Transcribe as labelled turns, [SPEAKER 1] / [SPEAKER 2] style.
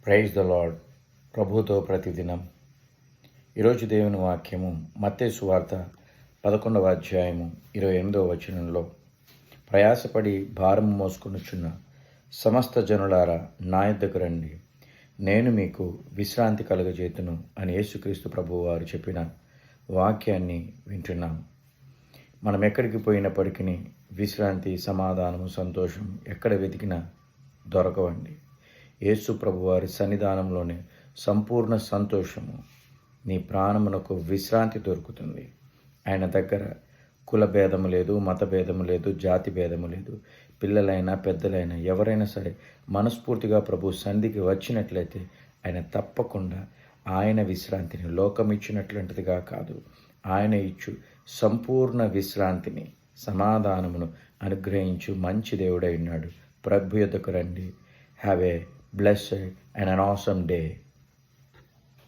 [SPEAKER 1] Praise the lord. ప్రభుతో ప్రతిదినం. ఈరోజు దేవుని వాక్యము మత్తయి సువార్త 11వ అధ్యాయము 28వ వచనంలో, ప్రయాసపడి భారము మోసుకొనుచున్న సమస్త జనులారా నా యొద్దకు రండి, నేను మీకు విశ్రాంతి కలుగజేతును అని యేసుక్రీస్తు ప్రభువు వారు చెప్పిన వాక్యాన్ని వింటున్నాం. మనం ఎక్కడికి పోయినప్పటికీ విశ్రాంతి, సమాధానము, సంతోషం ఎక్కడ వెతికినా దొరకవండి. యేసు ప్రభువారి సన్నిధానంలోనే సంపూర్ణ సంతోషము, నీ ప్రాణమునకు విశ్రాంతి దొరుకుతుంది. ఆయన దగ్గర కుల భేదము లేదు, మత భేదము లేదు, జాతి భేదము లేదు. పిల్లలైనా పెద్దలైనా ఎవరైనా సరే మనస్ఫూర్తిగా ప్రభు సన్నిధికి వచ్చినట్లయితే ఆయన తప్పకుండా ఆయన విశ్రాంతిని, లోకం ఇచ్చినటువంటిదిగా కాదు, ఆయన ఇచ్చు సంపూర్ణ విశ్రాంతిని, సమాధానమును అనుగ్రహించు మంచి దేవుడై ఉన్నాడు. ప్రభు యొద్దకు రండి. Have a blessed and an awesome day.